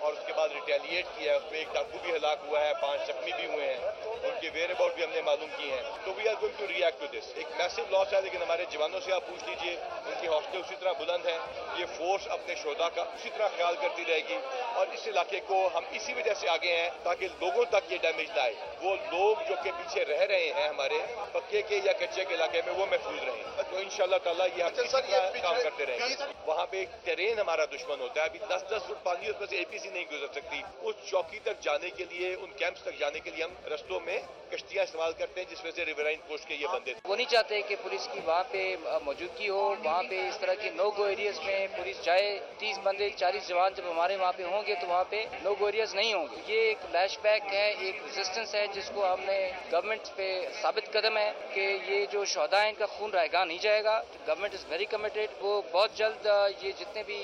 اور اس کے بعد ریٹیلیٹ کیا ہے. اس میں ایک ڈاکو بھی ہلاک ہوا ہے, 5 زخمی بھی ہوئے ہیں, ان کے ویئر اباؤٹ بھی ہم نے معلوم کی ہیں. تو we are going to react to this. ایک میسو لاس ہے, لیکن ہمارے جوانوں سے آپ پوچھ لیجیے, ان کی حوصلے اسی طرح بلند ہیں. یہ فورس اپنے شہداء کا اسی طرح خیال کرتی رہے گی اور اس علاقے کو ہم اسی وجہ سے آگے ہیں تاکہ لوگوں تک یہ ڈیمیج نہ آئے. وہ لوگ جو کہ پیچھے رہ رہے ہیں ہمارے پکے کے یا کچے کے علاقے میں, وہ محفوظ رہیں. تو انشاءاللہ تعالیٰ یہ ہم اسی طرح کام کرتے رہیں گے. وہاں پہ ایک ٹرین ہمارا دشمن ہوتا ہے, ابھی 10-10 فٹ پانی اس میں سے APC نہیں گزر سکتی. اس چوکی تک جانے کے لیے, ان کیمپس تک جانے کے لیے ہم رستوں میں کشتیاں استعمال کرتے ہیں, جس وجہ سے ریورائن پوسٹ کے یہ بندے. وہ نہیں چاہتے کہ پولیس کی وہاں پہ موجودگی ہو, وہاں پہ اس طرح کے نو گو ایریاز میں پولیس جائے. 30 بندے 40 جوان جب ہمارے وہاں پہ ہوں گے تو وہاں پہ نو گو ایریاز نہیں ہوں گے. یہ ایک فلیش بیک ہے, ایک ریزسٹنس ہے جس کو ہم نے گورنمنٹ پہ ثابت قدم ہے کہ یہ جو شہداء ہیں ان کا خون رائے گاہ نہیں جائے گا. Government is very committed. وہ بہت جلد یہ جتنے بھی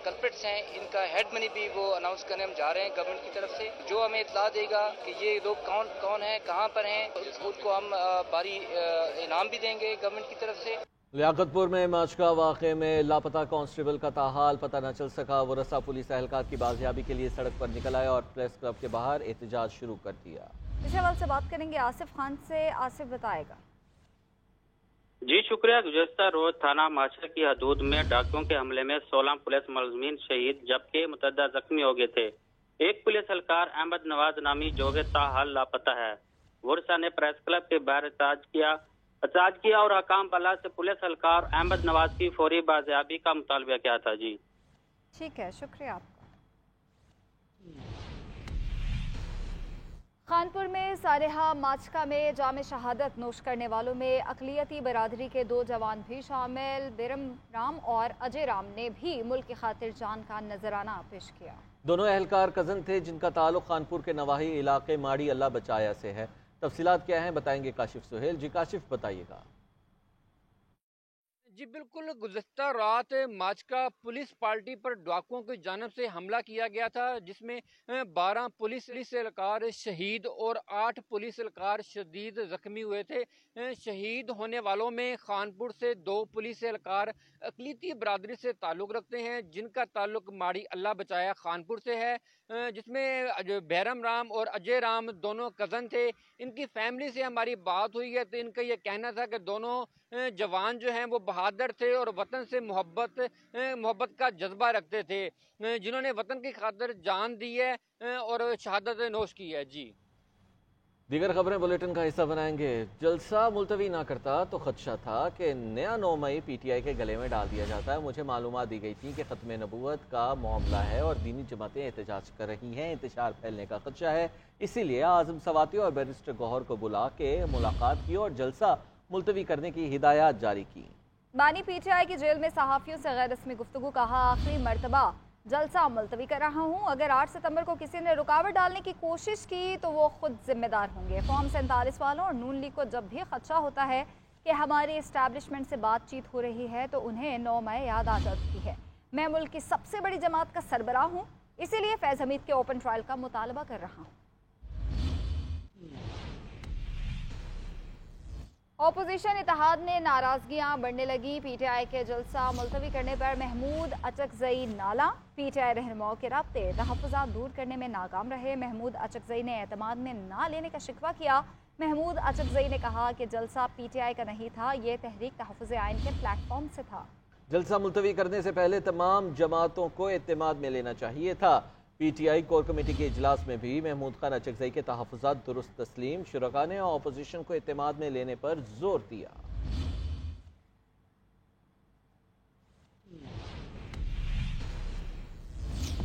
کلپریٹس ہیں ان کا ہیڈ منی بھی وہ اناؤنس کرنے ہم جا رہے ہیں گورنمنٹ کی طرف سے. جو ہمیں اطلاع دے گا کہ یہ لوگ کون ہیں, کہاں پر ہیں, ان کو ہم باری انعام بھی دیں گے گورنمنٹ کی طرف سے. لیاقت پور میں ماچکا واقعے میں لاپتہ کانسٹیبل کا تاحال پتہ نہ چل سکا. ورثہ پولیس اہلکار کی بازیابی کے لیے سڑک پر نکل آئے اور پریس کلب کے باہر احتجاج شروع کر دیا. اس حوالے سے بات کریں گے آصف خان سے. آصف بتائے گا. جی شکریہ. گزشتہ روز تھانہ ماچکا کی حدود میں ڈاکیوں کے حملے میں 16 پولیس ملزمین شہید جبکہ متعدد زخمی ہو گئے تھے. ایک پولیس اہلکار احمد نواز نامی جو کہ تاحال لاپتہ ہے. ورثہ نے پریس کلب کے باہر احتجاج کیا اور حکام بالا سے پولیس اہلکار احمد نواز کی فوری بازیابی کا مطالبہ کیا تھا. جی ٹھیک ہے, شکریہ آپ کا. خانپور میں سانحہ ماچکا میں جام شہادت نوش کرنے والوں میں اقلیتی برادری کے 2 جوان بھی شامل. بیرم رام اور اجے رام نے بھی ملک کی خاطر جان کا نذرانہ پیش کیا. دونوں اہلکار کزن تھے جن کا تعلق خانپور کے نواحی علاقے ماڑی اللہ بچایا سے ہے. تفصیلات کیا ہیں بتائیں گے کاشف سہیل. جی کاشف بتائیے گا. جی بالکل, گزشتہ رات ماچکا پولیس پارٹی پر ڈاکوؤں کی جانب سے حملہ کیا گیا تھا جس میں 12 پولیس اہلکار شہید اور 8 پولیس اہلکار شدید زخمی ہوئے تھے. شہید ہونے والوں میں خانپور سے 2 پولیس اہلکار اقلیتی برادری سے تعلق رکھتے ہیں جن کا تعلق ماڑی اللہ بچایا خانپور سے ہے, جس میں بیرم رام اور اجے رام دونوں کزن تھے. ان کی فیملی سے ہماری بات ہوئی ہے تو ان کا یہ کہنا تھا کہ دونوں جوان جو ہیں وہ بہادر تھے اور وطن سے محبت کا جذبہ رکھتے تھے, جنہوں نے وطن کی خاطر جان دی ہے اور شہادت نوش کی ہے. جی دیگر خبریں بلیٹن کا حصہ بنائیں گے. جلسہ ملتوی نہ کرتا تو خدشہ تھا کہ نیا 9 مئی PTI کے گلے میں ڈال دیا جاتا ہے. مجھے معلومات دی گئی تھی کہ ختم نبوت کا معاملہ ہے اور دینی جماعتیں احتجاج کر رہی ہیں, انتشار پھیلنے کا خدشہ ہے. اسی لیے اعظم سواتی اور بیرسٹر گوہر کو بلا کے ملاقات کی اور جلسہ ملتوی کرنے کی ہدایات جاری کی. بانی PTI کی جیل میں صحافیوں سے غیر رسمی گفتگو. کہا آخری مرتبہ جلسہ ملتوی کر رہا ہوں. اگر 8 ستمبر کو کسی نے رکاوٹ ڈالنے کی کوشش کی تو وہ خود ذمہ دار ہوں گے. فارم 47 والوں اور نون لیگ کو جب بھی خدشہ ہوتا ہے کہ ہماری اسٹیبلشمنٹ سے بات چیت ہو رہی ہے تو انہیں 9 مئی یاد آ جاتی ہے. میں ملک کی سب سے بڑی جماعت کا سربراہ ہوں, اسی لیے فیض حمید کے اوپن ٹرائل کا مطالبہ کر رہا ہوں. اپوزیشن اتحاد میں ناراضگیاں بڑھنے لگی. PTI کے جلسہ ملتوی کرنے پر محمود اچکزئی نالا. PTI رہنماؤں کے رابطے تحفظات دور کرنے میں ناکام رہے. محمود اچکزئی نے اعتماد میں نہ لینے کا شکوہ کیا. محمود اچکزئی نے کہا کہ جلسہ PTI کا نہیں تھا, یہ تحریک تحفظ آئین کے پلیٹ فارم سے تھا. جلسہ ملتوی کرنے سے پہلے تمام جماعتوں کو اعتماد میں لینا چاہیے تھا. PTI کور کمیٹی کے اجلاس میں بھی محمود خان اچکزئی کے تحفظات درست تسلیم. شرکاء نے اپوزیشن کو اعتماد میں لینے پر زور دیا.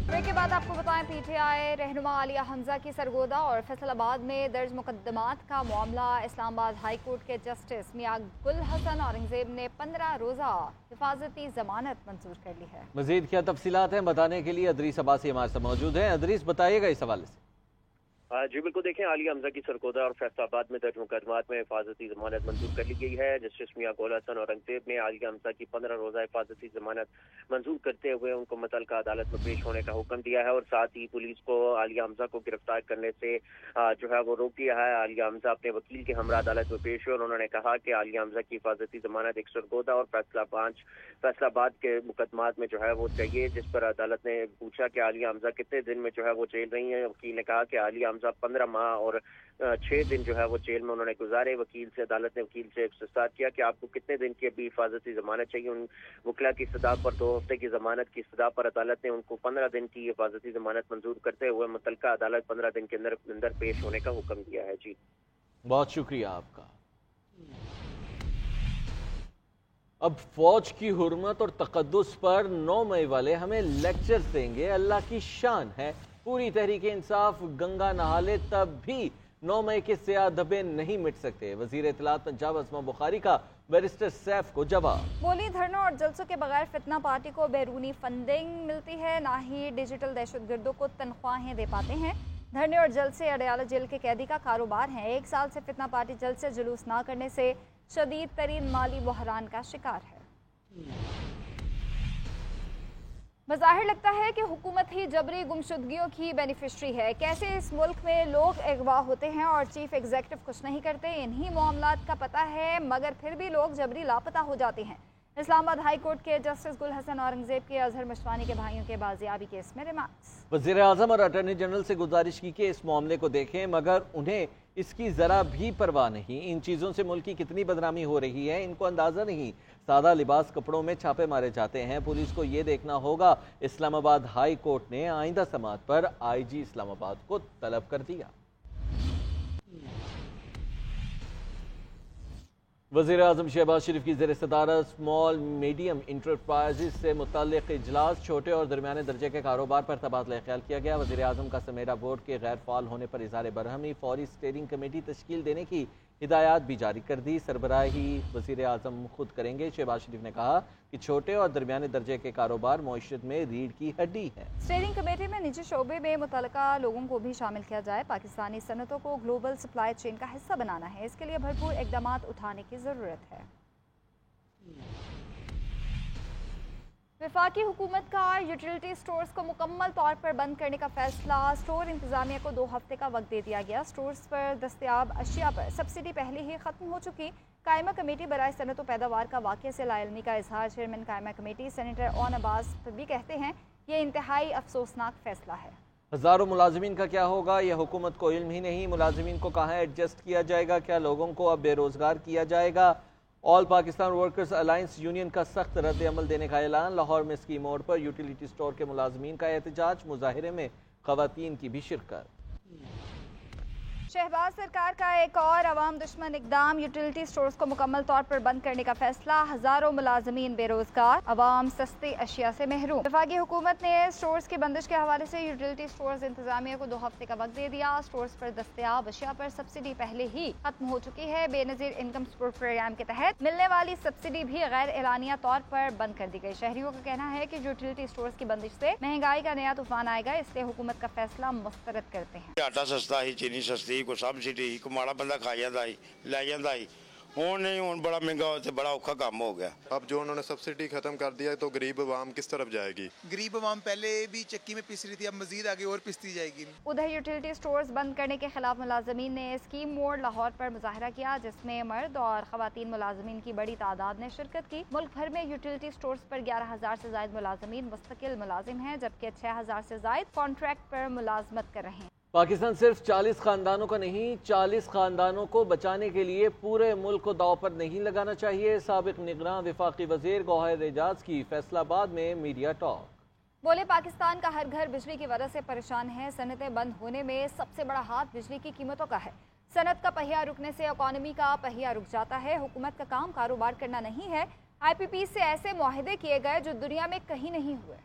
بریک کے بعد آپ کو بتائیں PTI رہنما عالیہ حمزہ کی سرگودا اور فیصل آباد میں درج مقدمات کا معاملہ. اسلام آباد ہائی کورٹ کے جسٹس میاں گل حسن اورنگزیب نے 15 روزہ حفاظتی ضمانت منظور کر لی ہے. مزید کیا تفصیلات ہیں بتانے کے لیے ادریس عباسی ہمارے ساتھ موجود ہیں. ادریس بتائیے گا اس حوالے سے. جی بالکل، دیکھیں عالیہ حمزہ کی سرگودا اور فیصل آباد میں درج مقدمات میں حفاظتی ضمانت منظور کر لی گئی ہے۔ جسٹس میاں گول حسن اورنگزیب نے عالیہ حمزہ کی 15 روزہ حفاظتی ضمانت منظور کرتے ہوئے ان کو متعلقہ عدالت میں پیش ہونے کا حکم دیا ہے اور ساتھ ہی پولیس کو عالیہ حمزہ کو گرفتار کرنے سے جو ہے وہ روک دیا ہے۔ عالیہ حمزہ اپنے وکیل کے ہمراہ عدالت میں پیش ہوئے اور انہوں نے کہا کہ عالیہ حمزہ کی حفاظتی ضمانت ایک سرگودا اور فیصل آباد کے مقدمات میں جو ہے وہ چاہیے، جس پر عدالت نے پوچھا کہ عالیہ حمزہ کتنے دن میں جو ہے وہ جیل رہی ہیں۔ وکیل نے کہا کہ عالیہ حمزہ 15 ماہ اور 6 دن جو ہے وہ جیل میں انہوں نے گزارے۔ عدالت نے وکیل سے استفسار کیا کہ آپ کو کتنے دن کی ابھی حفاظتی ضمانت چاہیے۔ ان وکلا کی استدعا پر 2 ہفتے کی ضمانت کی استدعا پر عدالت نے ان کو 15 دن کی حفاظتی ضمانت منظور کرتے ہوئے متعلقہ عدالت 15 دن کے اندر پیش ہونے کا حکم دیا ہے۔ جی بہت شکریہ آپ کا۔ اب فوج کی حرمت اور تقدس پر 9 مئی والے ہمیں لیکچرز دیں گے، اللہ کی شان ہے۔ پوری تحریک انصاف گنگا نہا لے تب بھی 9 مئی کے سیاہ دھبے نہیں مٹ سکتے۔ وزیر اطلاعات پنجاب اسما بخاری کا بیرسٹر سیف کو جواب۔ بولی دھرنوں اور جلسوں کے بغیر فتنہ پارٹی کو بیرونی فنڈنگ ملتی ہے، نہ ہی ڈیجیٹل دہشت گردوں کو تنخواہیں دے پاتے ہیں۔ دھرنے اور جلسے اڈیالہ جیل کے قیدی کا کاروبار ہیں۔ 1 سال سے فتنہ پارٹی جلسے جلوس نہ کرنے سے شدید ترین مالی بحران کا شکار ہے۔ بظاہر لگتا ہے کہ حکومت ہی جبری گمشدگیوں کی بینیفیشری ہے۔ کیسے اس ملک میں لوگ اغوا ہوتے ہیں اور چیف ایگزیکٹو کچھ نہیں کرتے، انہی معاملات کا پتہ ہے، مگر پھر بھی لوگ جبری لاپتہ ہو جاتے ہیں۔ اسلام آباد ہائی کورٹ کے جسٹس گل حسن اورنگزیب کے اظہر مشوانی کے بھائیوں کے بازیابی کیس میں ریمارکس۔ وزیر اعظم اور اٹارنی جنرل سے گزارش کی کہ اس معاملے کو دیکھیں، مگر انہیں اس کی ذرا بھی پرواہ نہیں۔ ان چیزوں سے ملک کی کتنی بدنامی ہو رہی ہے ان کو اندازہ نہیں۔ سادہ لباس کپڑوں میں چھاپے مارے جاتے ہیں۔ پولیس کو یہ دیکھنا ہوگا۔ اسلام آباد ہائی کورٹ نے آئندہ سماعت پر آئی جی اسلام آباد کو طلب کر دیا۔ وزیر اعظم شہباز شریف کی زیر صدارت اسمال میڈیم انٹرپرائزز سے متعلق اجلاس، چھوٹے اور درمیانے درجے کے کاروبار پر تبادلہ خیال کیا گیا۔ وزیر اعظم کا سمیرا بورڈ کے غیر فعال ہونے پر اظہار برہمی، فوری اسٹیئرنگ کمیٹی تشکیل دینے کی ہدایات بھی جاری کر دی۔ سربراہی وزیر اعظم خود کریں گے۔ شہباز شریف نے کہا کہ چھوٹے اور درمیانے درجے کے کاروبار معیشت میں ریڑھ کی ہڈی ہے۔ اسٹیئرنگ کمیٹی میں نجی شعبے میں متعلقہ لوگوں کو بھی شامل کیا جائے۔ پاکستانی صنعتوں کو گلوبل سپلائی چین کا حصہ بنانا ہے، اس کے لیے بھرپور اقدامات اٹھانے کی ضرورت ہے۔ وفاقی حکومت کا یوٹیلیٹی سٹورز کو مکمل طور پر بند کرنے کا فیصلہ، سٹور انتظامیہ کو 2 ہفتے کا وقت دے دیا گیا۔ سٹورز پر دستیاب اشیاء پر سبسڈی پہلے ہی ختم ہو چکی۔ قائمہ کمیٹی برائے صنعت و پیداوار کا واقعے سے لا علمی کا اظہار۔ چیئرمین قائمہ کمیٹی سینیٹر اون عباس بھی کہتے ہیں یہ انتہائی افسوسناک فیصلہ ہے۔ ہزاروں ملازمین کا کیا ہوگا، یہ حکومت کو علم ہی نہیں۔ ملازمین کو کہاں ایڈجسٹ کیا جائے گا؟ کیا لوگوں کو اب بے روزگار کیا جائے گا؟ آل پاکستان ورکرز الائنس یونین کا سخت رد عمل دینے کا اعلان۔ لاہور میں اسکی موڑ پر یوٹیلیٹی سٹور کے ملازمین کا احتجاج، مظاہرے میں خواتین کی بھی شرکت۔ شہباز سرکار کا ایک اور عوام دشمن اقدام، یوٹیلیٹی سٹورز کو مکمل طور پر بند کرنے کا فیصلہ، ہزاروں ملازمین بے روزگار، عوام سستی اشیاء سے محروم۔ وفاقی حکومت نے سٹورز کی بندش کے حوالے سے یوٹیلیٹی سٹورز انتظامیہ کو 2 ہفتے کا وقت دے دیا۔ سٹورز پر دستیاب اشیاء پر سبسڈی پہلے ہی ختم ہو چکی ہے۔ بے نظیر انکم سپورٹ پروگرام کے تحت ملنے والی سبسڈی بھی غیر اعلانیہ طور پر بند کر دی گئی۔ شہریوں کا کہنا ہے کہ یوٹیلیٹی سٹورز کی بندش سے مہنگائی کا نیا طوفان آئے گا، اس لیے حکومت کا فیصلہ مسترد کرتے ہیں۔ آٹا سستا ہی، چینی سستی، کو سبسڈی کو ماڑا بندہ کھا جاتا ہی لے جاتا ہی، ہوں نہیں، ہوں بڑا مہنگا ہوتا، بڑا اوکھا کام ہو گیا۔ اب جو انہوں نے سبسڈی ختم کر دیا تو غریب عوام کس طرف جائے گی؟ غریب عوام پہلے بھی چکی میں پیس رہی تھی، اب مزید آگے اور پیستی جائے گی۔ ادھر یوٹیلیٹی سٹورز بند کرنے کے خلاف ملازمین نے اسکیم موڑ لاہور پر مظاہرہ کیا، جس میں مرد اور خواتین ملازمین کی بڑی تعداد نے شرکت کی۔ ملک بھر میں یوٹیلیٹی سٹورز پر 11,000 سے زائد ملازمین مستقل ملازم ہیں، جبکہ 6,000 سے زائد کانٹریکٹ پر ملازمت کر رہے ہیں۔ پاکستان صرف 40 خاندانوں کا نہیں، 40 خاندانوں کو بچانے کے لیے پورے ملک کو داؤ پر نہیں لگانا چاہیے۔ سابق نگراں وفاقی وزیر گوہر اعجاز کی فیصل آباد میں میڈیا ٹاک۔ بولے پاکستان کا ہر گھر بجلی کی وجہ سے پریشان ہے، صنعتیں بند ہونے میں سب سے بڑا ہاتھ بجلی کی قیمتوں کا ہے۔ صنعت کا پہیہ رکنے سے اکانومی کا پہیہ رک جاتا ہے۔ حکومت کا کام کاروبار کرنا نہیں ہے۔ آئی پی پی سے ایسے معاہدے کیے گئے جو دنیا میں کہیں نہیں ہوئے۔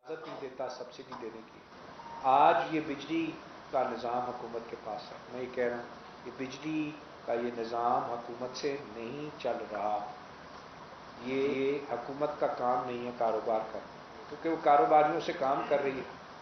اجازت نہیں دیتا سبسڈی دینے کی۔ آج یہ بجلی کا نظام حکومت کے پاس ہے، میں یہ کہہ رہا ہوں کہ بجلی کا یہ نظام حکومت سے نہیں چل رہا۔ یہ حکومت کا کام نہیں ہے کاروبار کرنا، کیونکہ وہ کاروباریوں سے کام کر رہی ہے۔